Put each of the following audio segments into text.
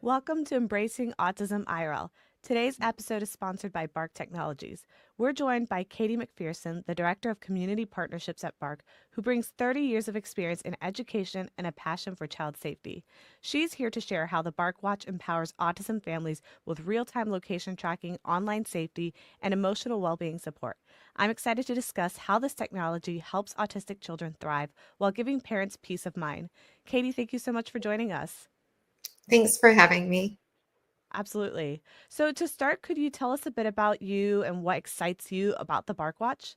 Welcome to Embracing Autism IRL. Today's episode is sponsored by Bark Technologies. We're joined by Katey McPherson, the Director of Community Partnerships at Bark, who brings 30 years of experience in education and a passion for child safety. She's here to share how the Bark Watch empowers autism families with real-time location tracking, online safety, and emotional well-being support. I'm excited to discuss how this technology helps autistic children thrive while giving parents peace of mind. Katey, thank you so much for joining us. Thanks for having me. Absolutely. So to start, could you tell us a bit about you and what excites you about the Bark Watch?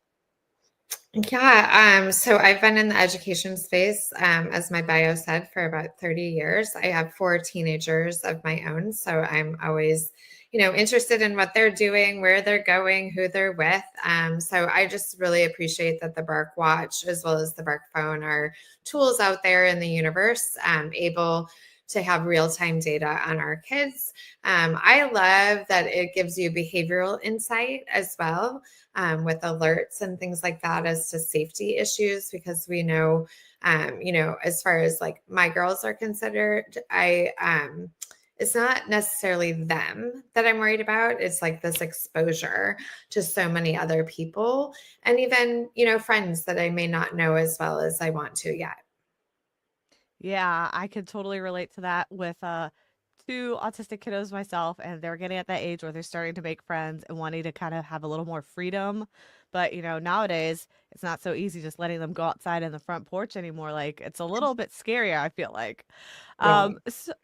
So I've been in the education space, as my bio said, for about 30 years. I have four teenagers of my own, so I'm always, interested in what they're doing, where they're going, who they're with. So I just really appreciate that the Bark Watch, as well as the Bark Phone, are tools out there in the universe, able to have real-time data on our kids. I love that it gives you behavioral insight as well, with alerts and things like that as to safety issues, because we know, as far as like my girls are considered, it's not necessarily them that I'm worried about. It's like this exposure to so many other people and even, friends that I may not know as well as I want to yet. Yeah, I could totally relate to that with two autistic kiddos myself, and they're getting at that age where they're starting to make friends and wanting to kind of have a little more freedom. But, nowadays it's not so easy just letting them go outside in the front porch anymore. Like it's a little bit scarier, I feel like. Right.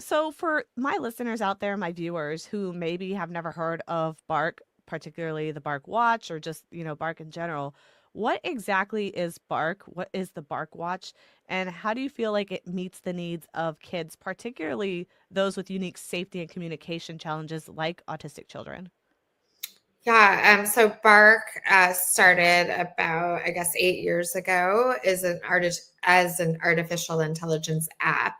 So for my listeners out there, my viewers who maybe have never heard of Bark, particularly the Bark Watch or just, Bark in general, what exactly is Bark? What is the Bark Watch? And how do you feel like it meets the needs of kids, particularly those with unique safety and communication challenges like autistic children? So Bark started about, I guess, 8 years ago as an artificial intelligence app.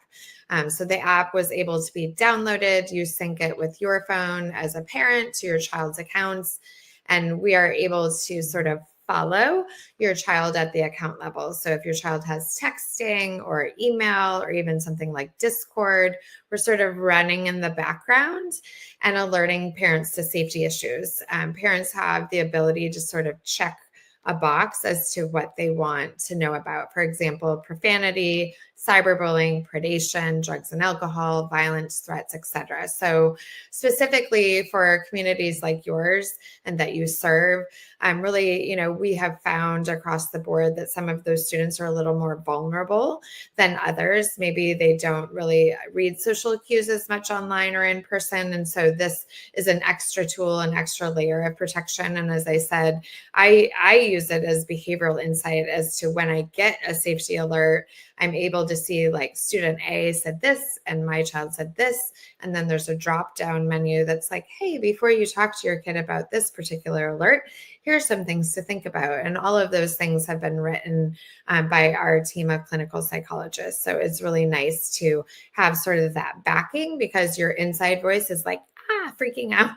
So the app was able to be downloaded. You sync it with your phone as a parent to your child's accounts, and we are able to sort of follow your child at the account level. So if your child has texting or email or even something like Discord, we're sort of running in the background and alerting parents to safety issues. Parents have the ability to sort of check a box as to what they want to know about. For example, profanity, cyberbullying, predation, drugs and alcohol, violence, threats, etc. So specifically for communities like yours and that you serve, really, we have found across the board that some of those students are a little more vulnerable than others. Maybe they don't really read social cues as much online or in person. And so this is an extra tool, an extra layer of protection. And as I said, I use it as behavioral insight as to when I get a safety alert, I'm able to see like student A said this and my child said this. And then there's a drop down menu that's like, hey, before you talk to your kid about this particular alert, here's some things to think about. And all of those things have been written by our team of clinical psychologists. So it's really nice to have sort of that backing, because your inside voice is like, freaking out.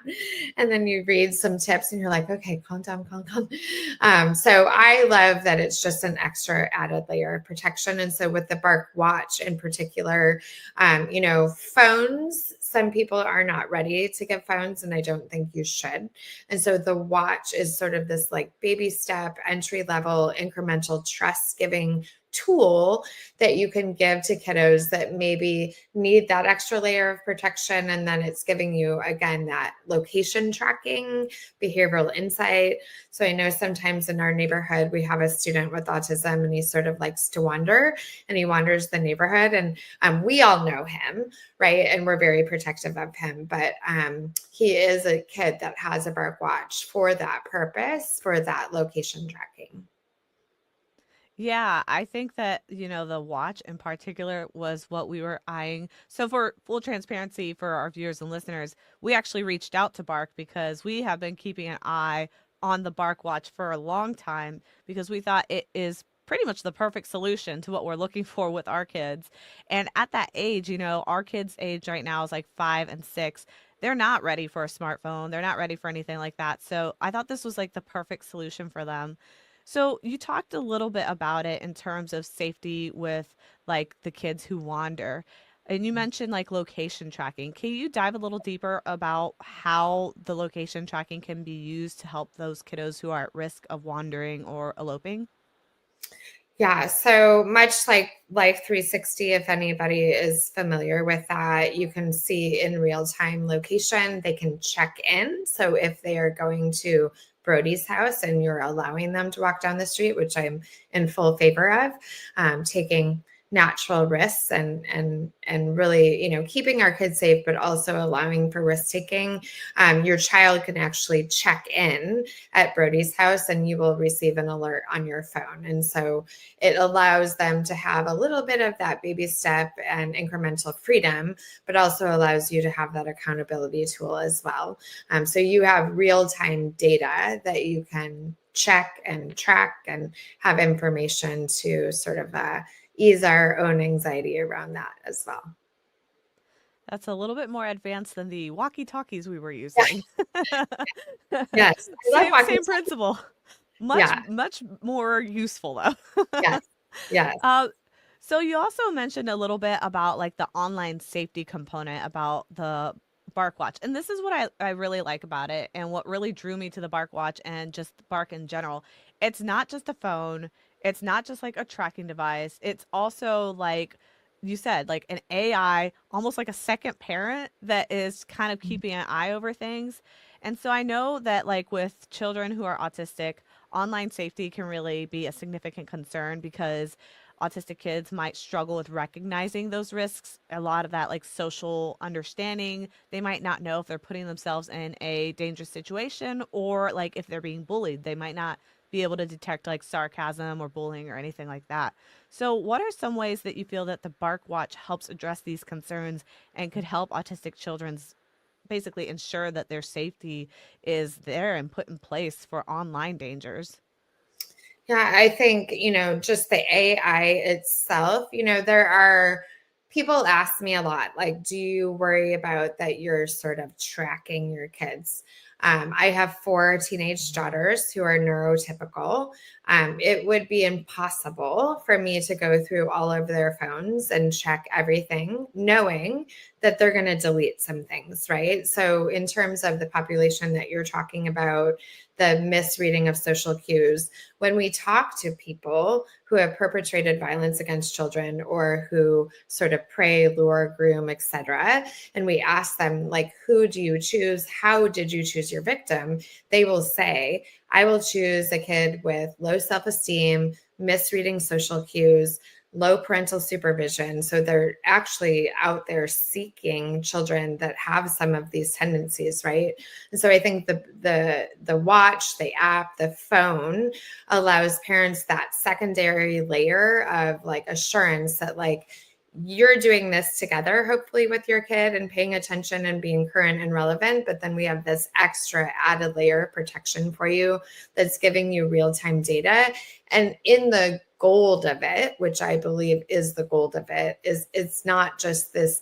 And then you read some tips and you're like, okay, calm down, calm down. So I love that it's just an extra added layer of protection. And so with the Bark Watch in particular, phones, some people are not ready to get phones, and I don't think you should. And so the watch is sort of this like baby step, entry level, incremental trust giving tool that you can give to kiddos that maybe need that extra layer of protection. And then it's giving you, again, that location tracking, behavioral insight. So I know sometimes in our neighborhood, we have a student with autism and he sort of likes to wander and he wanders the neighborhood. And we all know him, right? And we're very protective of him. But he is a kid that has a Bark Watch for that purpose, for that location tracking. Yeah, I think that, the watch in particular was what we were eyeing. So for full transparency for our viewers and listeners, we actually reached out to Bark because we have been keeping an eye on the Bark Watch for a long time because we thought it is pretty much the perfect solution to what we're looking for with our kids. And at that age, our kids' age right now is like 5 and 6. They're not ready for a smartphone. They're not ready for anything like that. So I thought this was like the perfect solution for them. So you talked a little bit about it in terms of safety with like the kids who wander. And you mentioned like location tracking. Can you dive a little deeper about how the location tracking can be used to help those kiddos who are at risk of wandering or eloping? Yeah, so much like Life 360, if anybody is familiar with that, you can see in real time location. They can check in. So if they are going to Brody's house and you're allowing them to walk down the street, which I'm in full favor of, taking natural risks and really, keeping our kids safe, but also allowing for risk taking. Your child can actually check in at Brody's house and you will receive an alert on your phone. And so it allows them to have a little bit of that baby step and incremental freedom, but also allows you to have that accountability tool as well. So you have real time data that you can check and track and have information to sort of ease our own anxiety around that as well. That's a little bit more advanced than the walkie-talkies we were Yeah, using. yes, I love walking. Same principle. Much, Yeah, much more useful though. yes, yes. Uh, so you also mentioned a little bit about like the online safety component about the Bark Watch. And this is what I really like about it and what really drew me to the Bark Watch and just Bark in general. It's not just a phone, it's not just like a tracking device. It's also like you said, like an AI, almost like a second parent that is kind of keeping an eye over things. And so I know that like with children who are autistic, online safety can really be a significant concern because autistic kids might struggle with recognizing those risks. A lot of that, like social understanding, they might not know if they're putting themselves in a dangerous situation or like if they're being bullied. They might not be able to detect like sarcasm or bullying or anything like that. So, what are some ways that you feel that the Bark Watch helps address these concerns and could help autistic children's basically ensure that their safety is there and put in place for online dangers? Yeah, I think, just the AI itself, there are people ask me a lot, like, do you worry about that you're sort of tracking your kids? I have four teenage daughters who are neurotypical. It would be impossible for me to go through all of their phones and check everything, knowing that they're going to delete some things, right? So, in terms of the population that you're talking about, the misreading of social cues, when we talk to people who have perpetrated violence against children or who sort of prey, lure, groom, etc., and we ask them, like, who do you choose? How did you choose your victim? They will say, I will choose a kid with low self-esteem, misreading social cues, low parental supervision. So they're actually out there seeking children that have some of these tendencies, right? And so I think the watch, the app, the phone allows parents that secondary layer of like assurance that like you're doing this together, hopefully with your kid and paying attention and being current and relevant. But then we have this extra added layer of protection for you that's giving you real time data. And in the gold of it, which I believe is the gold of it, is it's not just this,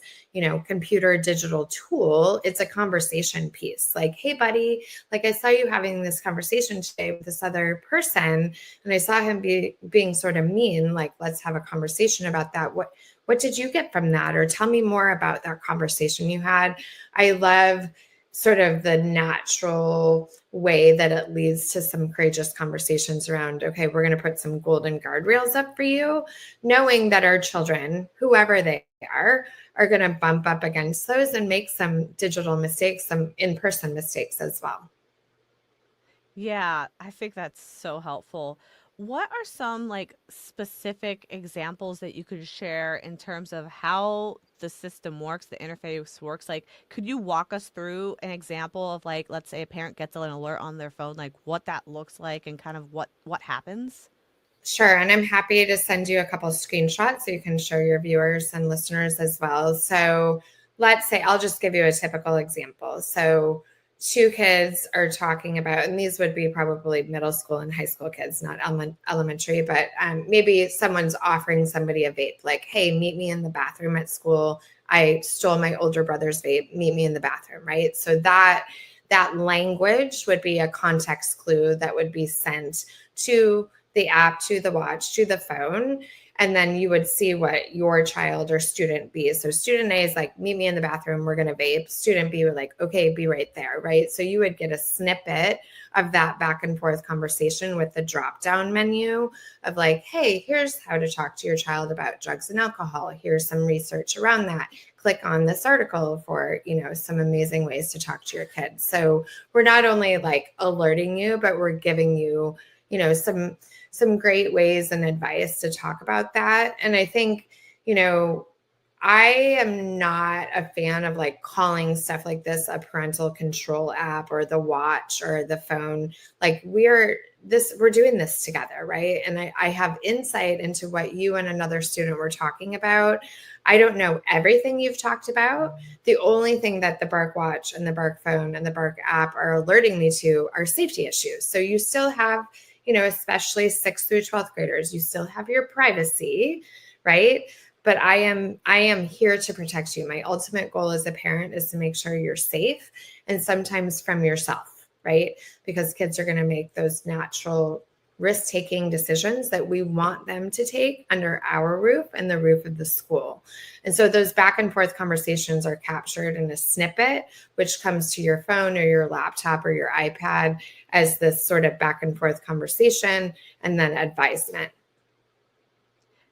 computer digital tool. It's a conversation piece. Like, hey, buddy, like I saw you having this conversation today with this other person, and I saw him being sort of mean. Like, let's have a conversation about that. What did you get from that? Or tell me more about that conversation you had. I love sort of the natural way that it leads to some courageous conversations around, okay, we're going to put some golden guardrails up for you, knowing that our children, whoever they are going to bump up against those and make some digital mistakes, some in-person mistakes as well. Yeah, I think that's so helpful. What are some like specific examples that you could share in terms of how the system works, the interface works? Like, could you walk us through an example of like, let's say a parent gets an alert on their phone, like what that looks like and kind of what happens? Sure. And I'm happy to send you a couple of screenshots so you can show your viewers and listeners as well. So let's say I'll just give you a typical example. So two kids are talking about, and these would be probably middle school and high school kids, not elementary, but maybe someone's offering somebody a vape, like, hey, meet me in the bathroom at school. I stole my older brother's vape. Meet me in the bathroom, right? So that language would be a context clue that would be sent to the app, to the watch, to the phone. And then you would see what your child or student B. So student A is like, meet me in the bathroom, we're going to vape. Student B would like, okay, be right there, right? So you would get a snippet of that back and forth conversation with the drop down menu of like, hey, here's how to talk to your child about drugs and alcohol. Here's some research around that. Click on this article for, some amazing ways to talk to your kids. So we're not only like alerting you, but we're giving you, some great ways and advice to talk about that. And I think, I am not a fan of like calling stuff like this a parental control app or the watch or the phone. Like we're doing this together, right? And I have insight into what you and another student were talking about. I don't know everything you've talked about. The only thing that the Bark Watch and the Bark phone and the Bark app are alerting me to are safety issues. So you still have, especially 6th through 12th graders, you still have your privacy, right? But I am here to protect you. My ultimate goal as a parent is to make sure you're safe, and sometimes from yourself, right? Because kids are going to make those natural risk-taking decisions that we want them to take under our roof and the roof of the school. And so those back and forth conversations are captured in a snippet, which comes to your phone or your laptop or your iPad as this sort of back and forth conversation and then advisement.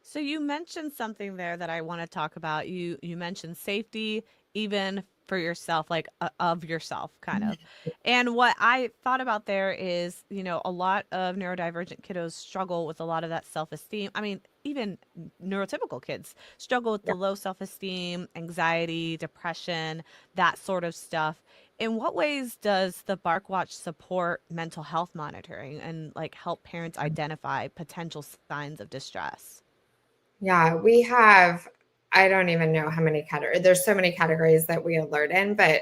So you mentioned something there that I want to talk about. You mentioned safety even for yourself, like of yourself kind of. And what I thought about there is, a lot of neurodivergent kiddos struggle with a lot of that self-esteem. I mean, even neurotypical kids struggle with the low self-esteem, anxiety, depression, that sort of stuff. In what ways does the Bark Watch support mental health monitoring and like help parents identify potential signs of distress? Yeah, we have, I don't even know how many categories. There's so many categories that we alert in, but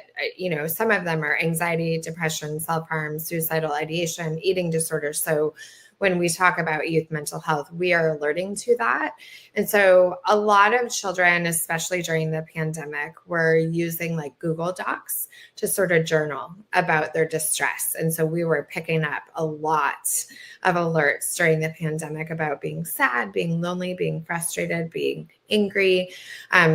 some of them are anxiety, depression, self-harm, suicidal ideation, eating disorders. So when we talk about youth mental health, we are alerting to that. And so a lot of children, especially during the pandemic, were using like Google Docs to sort of journal about their distress. And so we were picking up a lot of alerts during the pandemic about being sad, being lonely, being frustrated, being angry.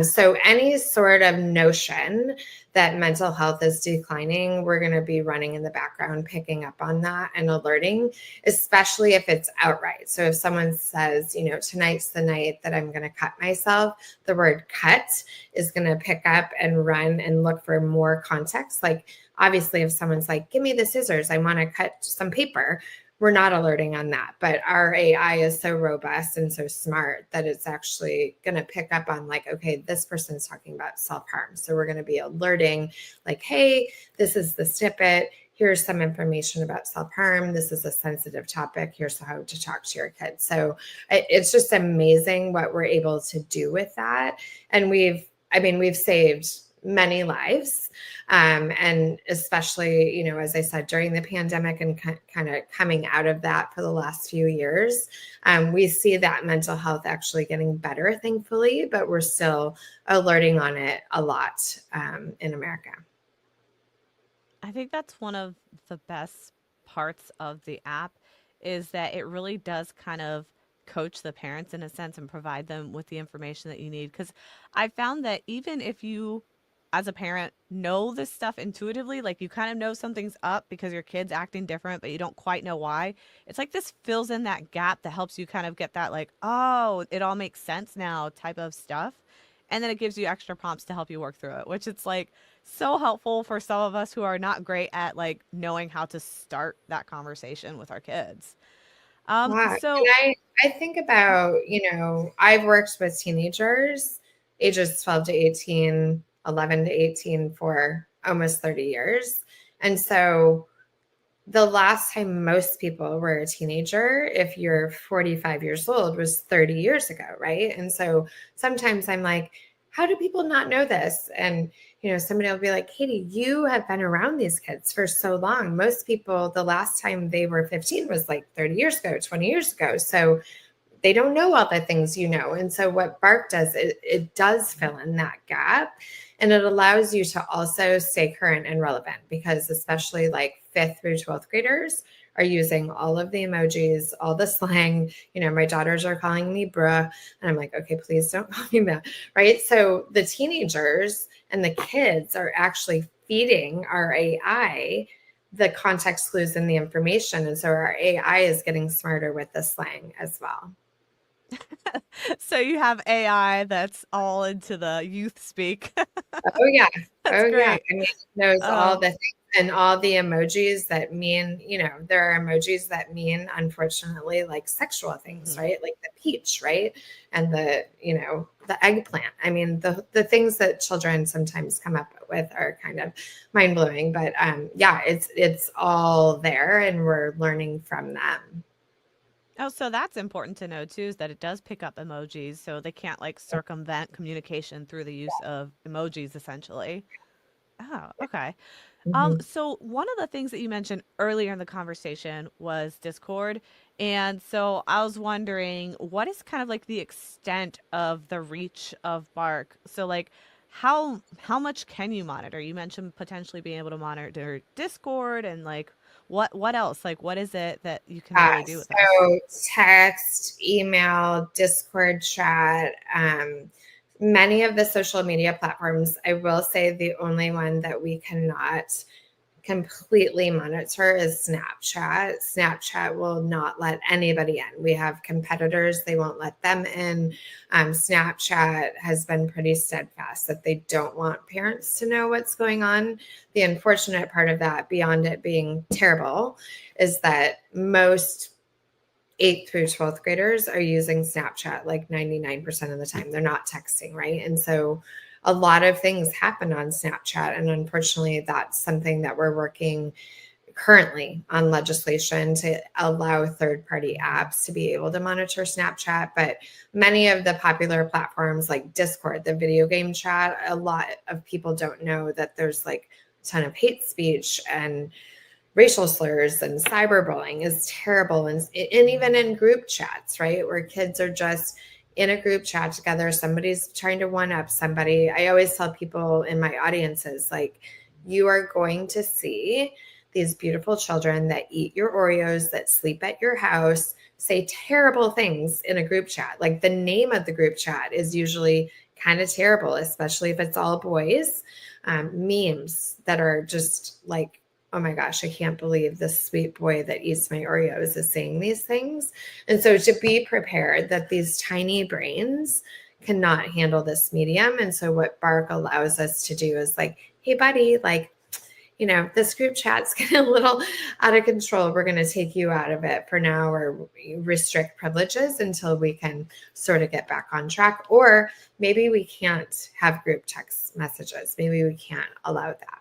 So any sort of notion that mental health is declining, we're going to be running in the background, picking up on that and alerting, especially if it's outright. So if someone says, tonight's the night that I'm going to cut myself, the word cut is going to pick up and run and look for more context. Like obviously if someone's like, give me the scissors, I want to cut some paper, we're not alerting on that. But our AI is so robust and so smart that it's actually going to pick up on like, okay, this person's talking about self-harm. So we're going to be alerting like, hey, this is the snippet. Here's some information about self-harm. This is a sensitive topic. Here's how to talk to your kids. So it's just amazing what we're able to do with that. And we've saved many lives. And especially, as I said, during the pandemic and kind of coming out of that for the last few years, we see that mental health actually getting better, thankfully, but we're still alerting on it a lot in America. I think that's one of the best parts of the app is that it really does kind of coach the parents in a sense and provide them with the information that you need. Because I found that even if you, as a parent, know this stuff intuitively, like you kind of know something's up because your kid's acting different, but you don't quite know why, it's like this fills in that gap that helps you kind of get that, like, oh, it all makes sense now type of stuff. And then it gives you extra prompts to help you work through it, which it's like so helpful for some of us who are not great at like knowing how to start that conversation with our kids. Yeah. And So I think about, I've worked with teenagers ages 12 to 18, 11 to 18 for almost 30 years. And so the last time most people were a teenager, if you're 45 years old, was 30 years ago, right? And so sometimes I'm like, how do people not know this? And somebody will be like, Katie, you have been around these kids for so long. Most people, the last time they were 15 was like 30 years ago, 20 years ago. So they don't know all the things you know. And so what Bark does, it does fill in that gap, and it allows you to also stay current and relevant, because especially like 5th through 12th graders are using all of the emojis, all the slang. My daughters are calling me bruh. And I'm like, okay, please don't call me that. Right. So the teenagers and the kids are actually feeding our AI the context clues and the information. And so our AI is getting smarter with the slang as well. So you have AI that's all into the youth speak. Oh yeah. That's Oh yeah. great. I mean, it knows all Um, the things and all the emojis that mean, there are emojis that mean, unfortunately, like sexual things, mhm. right? Like the peach, right? And the eggplant. I mean, the things that children sometimes come up with are kind of mind blowing. But yeah, it's all there and we're learning from them. Oh, so that's important to know too, is that it does pick up emojis, so they can't like circumvent communication through the use of emojis essentially. Oh, okay. Mhm. So one of the things that you mentioned earlier in the conversation was Discord. And so I was wondering, what is kind of like the extent of the reach of Bark? So like how much can you monitor? You mentioned potentially being able to monitor Discord and like what else? Like what is it that you can really do with this? So text, email, Discord chat, many of the social media platforms. I will say the only one that we cannot completely monitor is Snapchat. Snapchat will not let anybody in. We have competitors, they won't let them in. Snapchat has been pretty steadfast that they don't want parents to know what's going on. The unfortunate part of that, beyond it being terrible, is that most 8th through 12th graders are using Snapchat like 99% of the time. They're not texting, right? And so a lot of things happen on Snapchat. And unfortunately, that's something that we're working currently on legislation to allow third party apps to be able to monitor Snapchat. But many of the popular platforms like Discord, the video game chat, a lot of people don't know that there's like a ton of hate speech and racial slurs and cyberbullying is terrible. And even in group chats, right, where kids are just in a group chat together, somebody's trying to one up somebody. I always tell people in my audiences, like, you are going to see these beautiful children that eat your Oreos, that sleep at your house, say terrible things in a group chat. Like the name of the group chat is usually kind of terrible, especially if it's all boys. Memes that are just like, oh my gosh, I can't believe this sweet boy that eats my Oreos is saying these things. And so to be prepared that these tiny brains cannot handle this medium. And so what Bark allows us to do is like, hey, buddy, like, this group chat's getting a little out of control. We're going to take you out of it for now or restrict privileges until we can sort of get back on track. Or maybe we can't have group text messages. Maybe we can't allow that.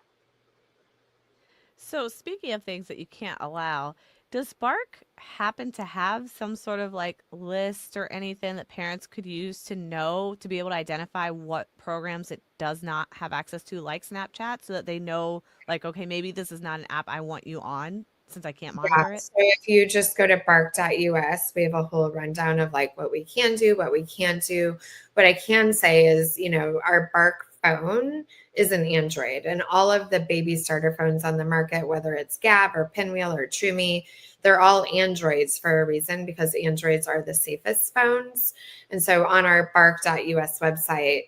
So, speaking of things that you can't allow, does Bark happen to have some sort of like list or anything that parents could use to know to be able to identify what programs it does not have access to, like Snapchat, so that they know, like, okay, maybe this is not an app I want you on since I can't Yeah. monitor it? So if you just go to bark.us, we have a whole rundown of like what we can do, what we can't do. What I can say is, our Bark phone is an Android, and all of the baby starter phones on the market, whether it's Gab or Pinwheel or Trumi, they're all Androids for a reason because Androids are the safest phones. And so on our bark.us website,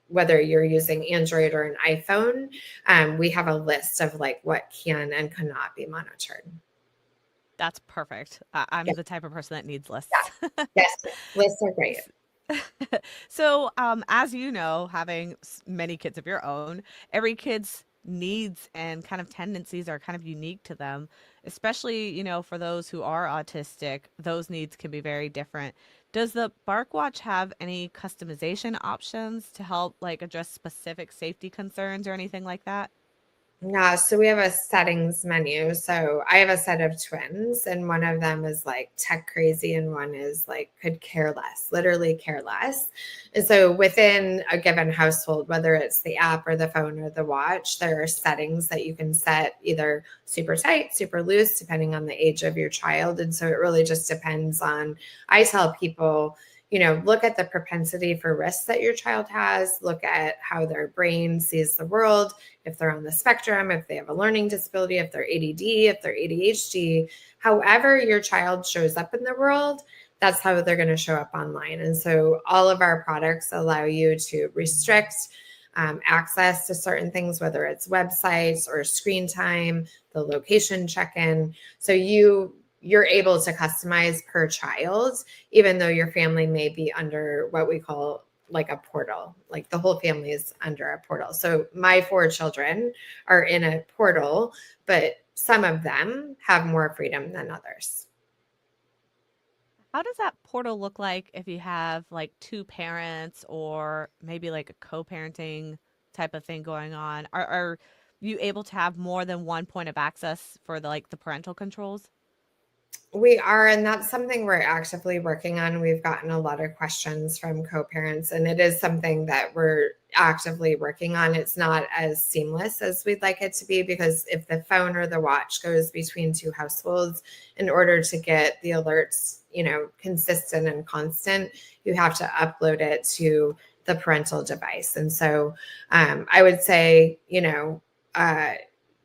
whether you're using Android or an iPhone, we have a list of like what can and cannot be monitored. That's perfect. I'm Yeah, the type of person that needs yeah. lists. Yes, lists are great. So, as you know, having many kids of your own, every kid's needs and kind of tendencies are kind of unique to them, especially, for those who are autistic, those needs can be very different. Does the Bark Watch have any customization options to help like address specific safety concerns or anything like that? Yeah, so we have a settings menu. So I have a set of twins, and one of them is like tech crazy, and one is like could care less, literally care less. And so within a given household, whether it's the app or the phone or the watch, there are settings that you can set either super tight, super loose, depending on the age of your child. And so it really just depends on, I tell people, look at the propensity for risks that your child has, look at how their brain sees the world, if they're on the spectrum, if they have a learning disability, if they're ADD, if they're ADHD, however your child shows up in the world, that's how they're going to show up online. And so all of our products allow you to restrict access to certain things, whether it's websites or screen time, the location check-in. So you're able to customize per child, even though your family may be under what we call like a portal, like the whole family is under a portal. So my 4 children are in a portal, but some of them have more freedom than others. How does that portal look like if you have like two parents or maybe like a co-parenting type of thing going on? Are you able to have more than one point of access for the parental controls? We are, and that's something we're actively working on. We've gotten a lot of questions from co-parents, and it is something that we're actively working on. It's not as seamless as we'd like it to be, because if the phone or the watch goes between two households, in order to get the alerts, consistent and constant, you have to upload it to the parental device. And so I would say, uh,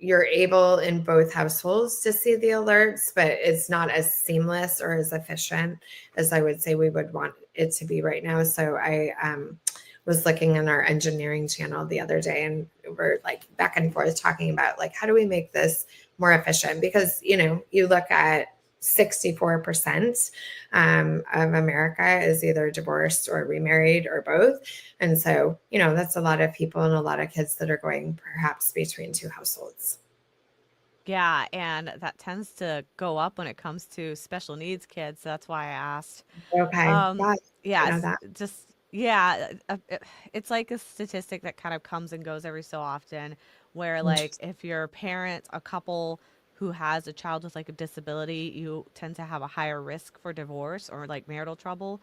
you're able in both households to see the alerts, but it's not as seamless or as efficient as I would say we would want it to be right now. So I was looking in our engineering channel the other day, and we're like back and forth talking about like, how do we make this more efficient? Because, you look at 64% of America is either divorced or remarried or both. And so, that's a lot of people and a lot of kids that are going perhaps between two households. Yeah, and that tends to go up when it comes to special needs kids. That's why I asked. Okay. Yeah, I know Yes, that. just yeah, it's like a statistic that kind of comes and goes every so often where like Interesting. if your parent, a couple who has a child with like a disability, you tend to have a higher risk for divorce or like marital trouble.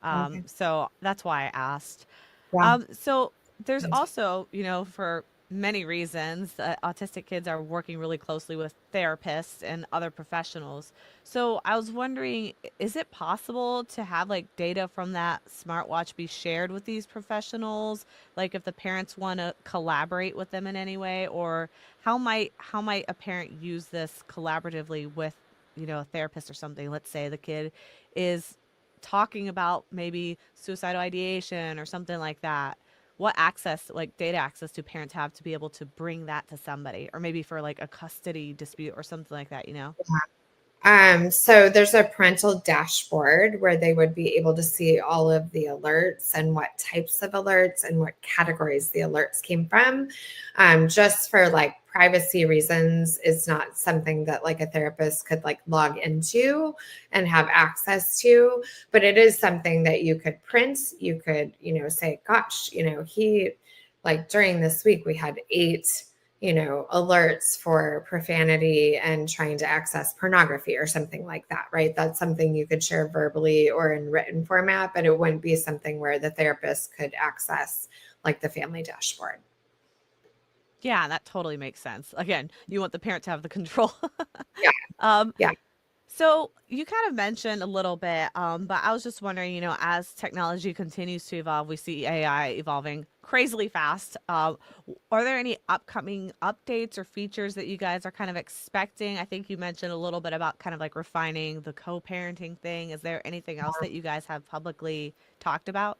Okay. So that's why I asked. Yeah. So there's also, for many reasons, autistic kids are working really closely with therapists and other professionals. So I was wondering, is it possible to have like data from that smartwatch be shared with these professionals? Like if the parents want to collaborate with them in any way, or how might a parent use this collaboratively with, a therapist or something? Let's say the kid is talking about maybe suicidal ideation or something like that. What access, like data access, do parents have to be able to bring that to somebody, or maybe for like a custody dispute or something like that, you know? So there's a parental dashboard where they would be able to see all of the alerts and what types of alerts and what categories the alerts came from. Just for like privacy reasons, it's not something that like a therapist could like log into and have access to, but it is something that you could print. You could, say, gosh, he like during this week we had 8 alerts for profanity and trying to access pornography or something like that, right? That's something you could share verbally or in written format, but it wouldn't be something where the therapist could access like the family dashboard. Yeah, that totally makes sense. Again, you want the parent to have the control. Yeah, um, yeah. So you kind of mentioned a little bit, but I was just wondering, as technology continues to evolve, we see AI evolving crazily fast. Are there any upcoming updates or features that you guys are kind of expecting? I think you mentioned a little bit about kind of like refining the co-parenting thing. Is there anything else that you guys have publicly talked about?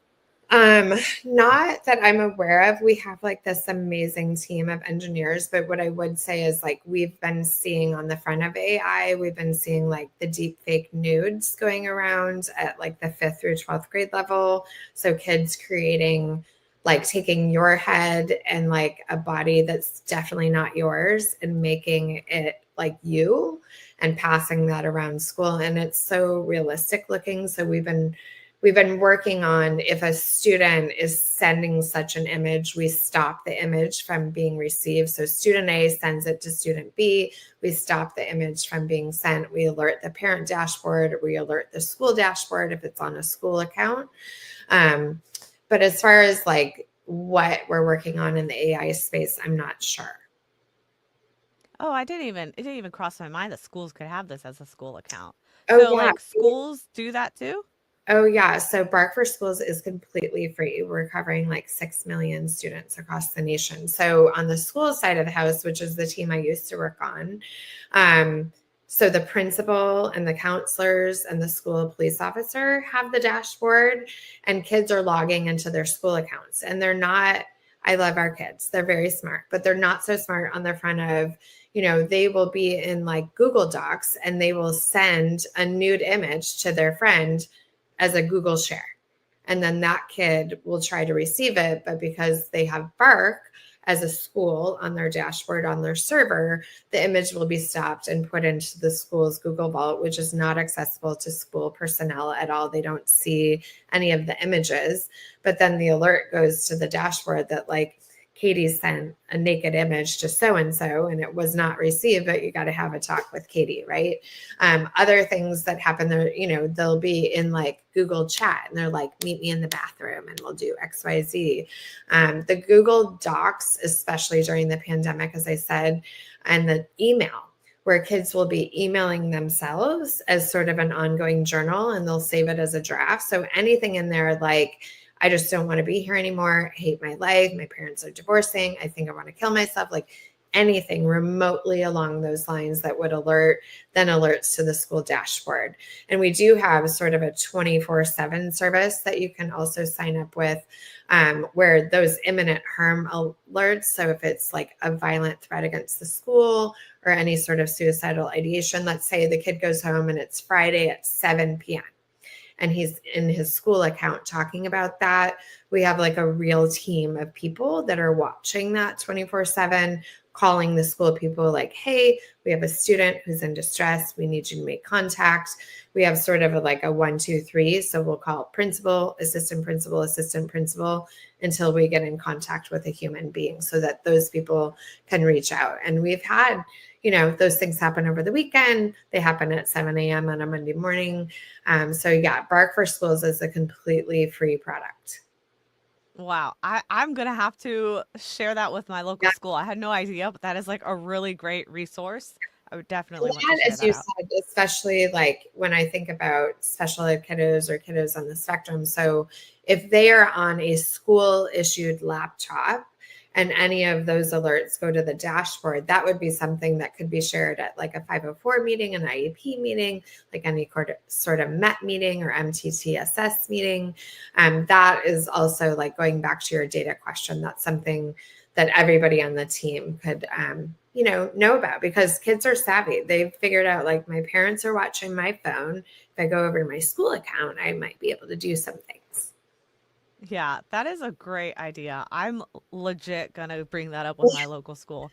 Um, Not that I'm aware of. We have like this amazing team of engineers, but what I would say is like we've been seeing on the front of AI, we've been seeing like the deep fake nudes going around at like the 5th through 12th grade level. So kids creating like taking your head and like a body that's definitely not yours and making it like you and passing that around school. And it's so realistic looking. So we've been working on, if a student is sending such an image, we stop the image from being received. So student A sends it to student B, we stop the image from being sent. We alert the parent dashboard, we alert the school dashboard if it's on a school account. But as far as like what we're working on in the AI space, I'm not sure. Oh, it didn't even cross my mind that schools could have this as a school account. Oh So yeah. like schools do that too? Oh, yeah. So Bark for Schools is completely free. We're covering like 6 million students across the nation. So on the school side of the house, which is the team I used to work on, um, so the principal and the counselors and the school police officer have the dashboard, and kids are logging into their school accounts. And they're not, I love our kids. They're very smart, but they're not so smart on the front of, they will be in like Google Docs and they will send a nude image to their friend as a Google share. And then that kid will try to receive it. But because they have Bark as a school on their dashboard on their server, the image will be stopped and put into the school's Google Vault, which is not accessible to school personnel at all. They don't see any of the images. But then the alert goes to the dashboard that, like, Katey sent a naked image to so and so and it was not received, but you got to have a talk with Katey, right? Other things that happen there, they'll be in like Google Chat and they're like, meet me in the bathroom and we'll do XYZ. The Google Docs, especially during the pandemic, as I said, and the email, where kids will be emailing themselves as sort of an ongoing journal and they'll save it as a draft. So anything in there like, I just don't want to be here anymore. I hate my life. My parents are divorcing. I think I want to kill myself. Like anything remotely along those lines that would alert, then alerts to the school dashboard. And we do have sort of a 24/7 service that you can also sign up with, where those imminent harm alerts. So if it's like a violent threat against the school or any sort of suicidal ideation, let's say the kid goes home and it's Friday at 7 p.m. and he's in his school account talking about that. We have like a real team of people that are watching that 24/7, calling the school people like, hey, we have a student who's in distress. We need you to make contact. We have sort of like a 1, 2, 3. So we'll call principal, assistant principal until we get in contact with a human being so that those people can reach out. And we've had, those things happen over the weekend. They happen at 7 a.m. on a Monday morning. So yeah, Bark for Schools is a completely free product. Wow. I'm gonna have to share that with my local Yeah. school. I had no idea, but that is like a really great resource. I would definitely want to And share as that you out. said, especially like when I think about special ed kiddos or kiddos on the spectrum. So if they are on a school issued laptop and any of those alerts go to the dashboard, that would be something that could be shared at like a 504 meeting, an IEP meeting, like any sort of MET meeting or MTTSS meeting. That is also like going back to your data question. That's something that everybody on the team could, know about because kids are savvy. They've figured out like my parents are watching my phone. If I go over to my school account, I might be able to do some things. Yeah, that is a great idea. I'm legit gonna bring that up with my local school.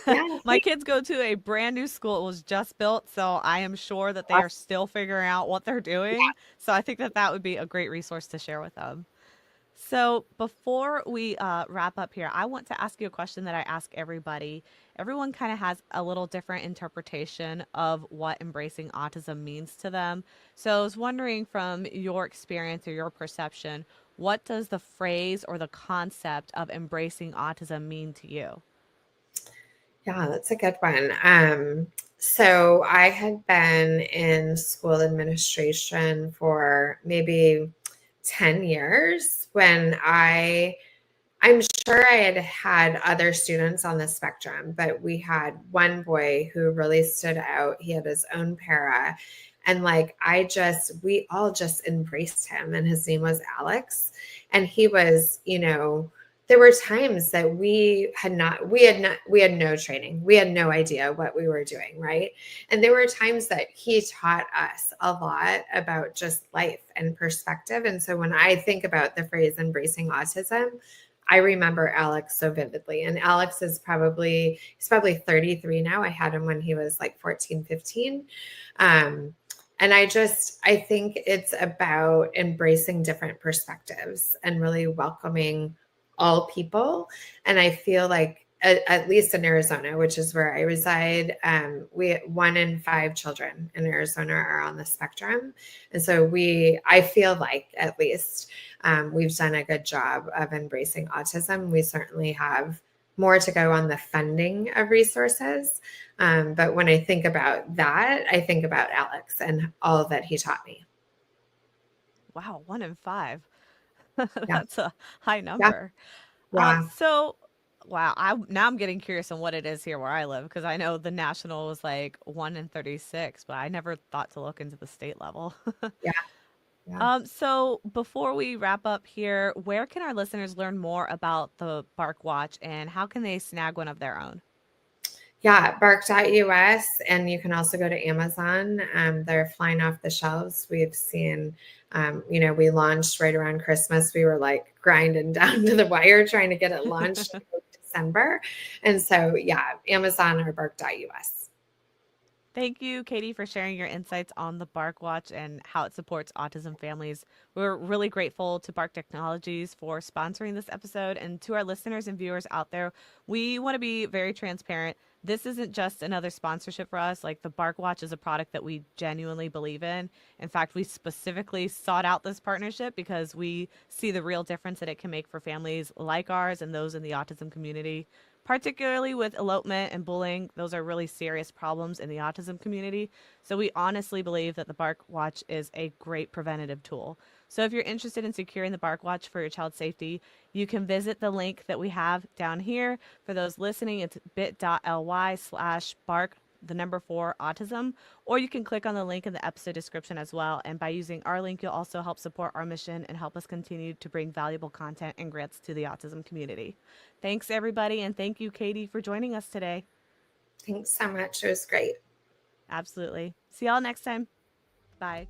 Yeah. My kids go to a brand new school. It was just built, so I am sure that they are still figuring out what they're doing. So I think that that would be a great resource to share with them. So before we wrap up here, I want to ask you a question that I ask everybody. Everyone kind of has a little different interpretation of what embracing autism means to them. So I was wondering from your experience or your perception, what does the phrase or the concept of embracing autism mean to you? Yeah, that's a good one. So I had been in school administration for maybe 10 years when I'm sure I had had other students on the spectrum, but we had one boy who really stood out. He had his own para. And like, we all just embraced him. And his name was Alex. And he was, there were times that we had no training. We had no idea what we were doing. Right. And there were times that he taught us a lot about just life and perspective. And so when I think about the phrase embracing autism, I remember Alex so vividly. And Alex he's probably 33 now. I had him when he was like 14, 15. And I think it's about embracing different perspectives and really welcoming all people. And I feel like, at least in Arizona, which is where I reside, we 1 in 5 children in Arizona are on the spectrum. And so I feel like at least we've done a good job of embracing autism. We certainly have more to go on the funding of resources. But when I think about that, I think about Alex and all that he taught me. wow, 1 in 5. Yeah. That's a high Yeah. number. Yeah. So wow, now I'm getting curious on what it is here where I live because I know the national was like 1 in 36, but I never thought to look into the state level. Yeah. Yeah. So before we wrap up here, where can our listeners learn more about the Bark Watch and how can they snag one of their own? Yeah, bark.us, and you can also go to Amazon. They're flying off the shelves. We've seen, we launched right around Christmas. We were like grinding down to the wire trying to get it launched in December. And so, yeah, Amazon or bark.us. Thank you, Katey, for sharing your insights on the Bark Watch and how it supports autism families. We're really grateful to Bark Technologies for sponsoring this episode. And to our listeners and viewers out there, we want to be very transparent. This isn't just another sponsorship for us. Like the Bark Watch is a product that we genuinely believe in. In fact, we specifically sought out this partnership because we see the real difference that it can make for families like ours and those in the autism community, particularly with elopement and bullying. Those are really serious problems in the autism community. So we honestly believe that the Bark Watch is a great preventative tool. So if you're interested in securing the Bark Watch for your child's safety, you can visit the link that we have down here. For those listening, it's bit.ly/bark the number 4 autism, or you can click on the link in the episode description as well. And by using our link, you'll also help support our mission and help us continue to bring valuable content and grants to the autism community. Thanks, everybody. And thank you, Katey, for joining us today. Thanks so much. It was great. Absolutely. See y'all next time. Bye.